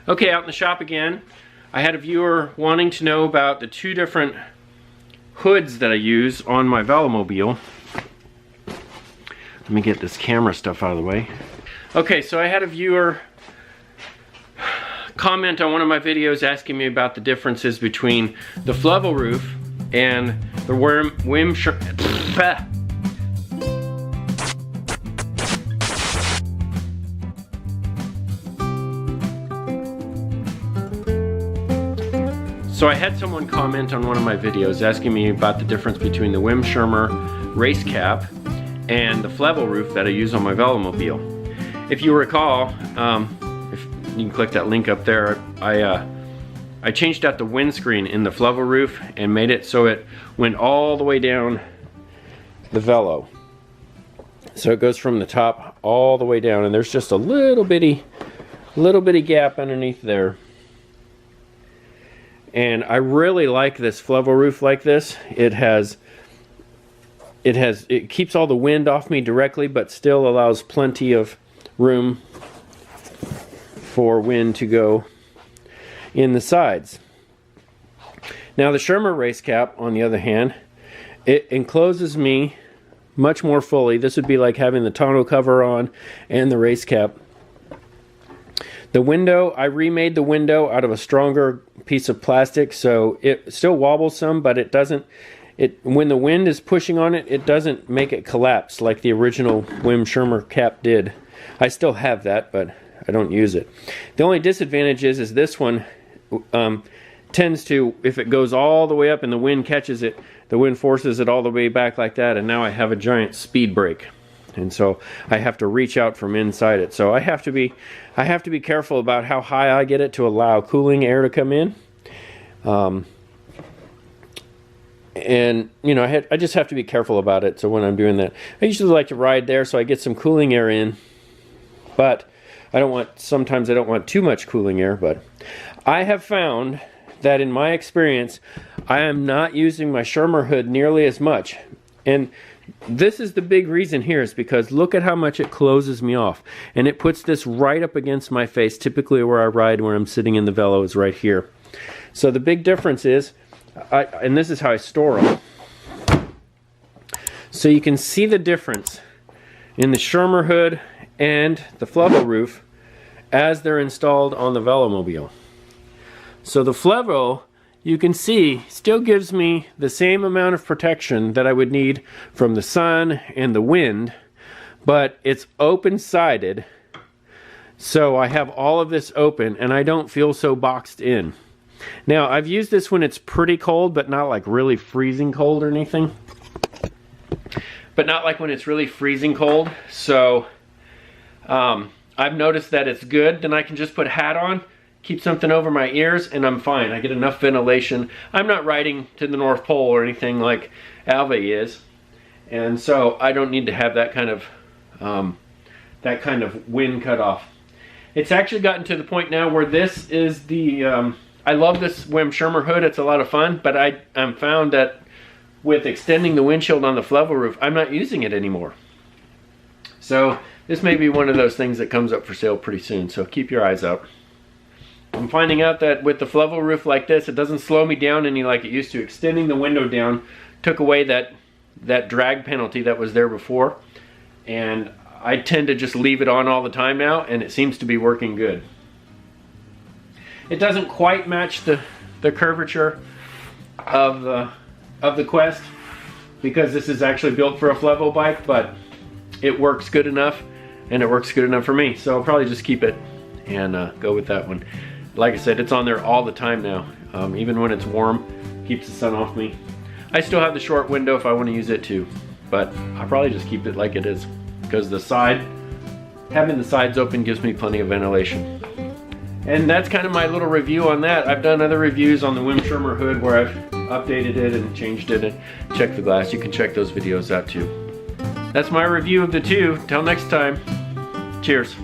Okay, out in the shop again. I had a viewer wanting to know about the two different hoods that I use on my Velomobile. Let me get this camera stuff out of the way. Okay, so I had a viewer comment on one of my videos asking me about the differences between the Flevoroof and the Wim Schermer. So I had someone comment on one of my videos asking me about the difference between the Wim Schermer race cap and the Flevoroof that I use on my Velomobile. If you recall, if you can click that link up there, I changed out the windscreen in the Flevoroof and made it so it went all the way down the Velo. So it goes from the top all the way down, and there's just a little bitty gap underneath there. And I really like this Flevoroof like this. It keeps all the wind off me directly, but still allows plenty of room for wind to go in the sides. Now the Schermer race cap, on the other hand, it encloses me much more fully. This would be like having the tonneau cover on and the race cap. The window, I remade the window out of a stronger piece of plastic, so it still wobbles some, but it doesn't, when the wind is pushing on it, it doesn't make it collapse like the original Wim Schermer cap did. I still have that, but I don't use it. The only disadvantage is this one tends to, if it goes all the way up and the wind catches it, the wind forces it all the way back like that, and now I have a giant speed brake. And so I have to reach out from inside it. So I have to be careful about how high I get it to allow cooling air to come in. And you know, I just have to be careful about it. So when I'm doing that, I usually like to ride there so I get some cooling air in. But sometimes I don't want too much cooling air. But I have found that in my experience, I am not using my Schermer hood nearly as much. And this is the big reason here, is because look at how much it closes me off, and it puts this right up against my face. Typically where I ride, where I'm sitting in the Velo, is right here. So the big difference is, and this is how I store them. So you can see the difference in the Schermer hood and the Flevoroof as they're installed on the Velomobile. So the Flevo, you can see, still gives me the same amount of protection that I would need from the sun and the wind, but it's open-sided, so I have all of this open and I don't feel so boxed in. Now, I've used this when it's pretty cold, but not like really freezing cold or anything. But not like when it's really freezing cold, so I've noticed that it's good. Then I can just put a hat on, keep something over my ears, and I'm fine. I get enough ventilation. I'm not riding to the North Pole or anything like Alve is, and so I don't need to have that kind of wind cut off. It's actually gotten to the point now where this is the I love this Wim Schermer hood. It's a lot of fun, but I'm found that with extending the windshield on the Flevoroof, I'm not using it anymore. So this may be one of those things that comes up for sale pretty soon, so keep your eyes out. I'm finding out that with the Flevoroof like this, it doesn't slow me down any like it used to. Extending the window down took away that drag penalty that was there before, and I tend to just leave it on all the time now, and it seems to be working good. It doesn't quite match the curvature of the Quest, because this is actually built for a Flevo bike, but it works good enough, and it works good enough for me, so I'll probably just keep it and go with that one. Like I said, it's on there all the time now. Even when it's warm, keeps the sun off me. I still have the short window if I want to use it too, but I'll probably just keep it like it is, because having the sides open gives me plenty of ventilation. And that's kind of my little review on that. I've done other reviews on the Wim Schermer hood where I've updated it and changed it and checked the glass. You can check those videos out too. That's my review of the two. Till next time, cheers.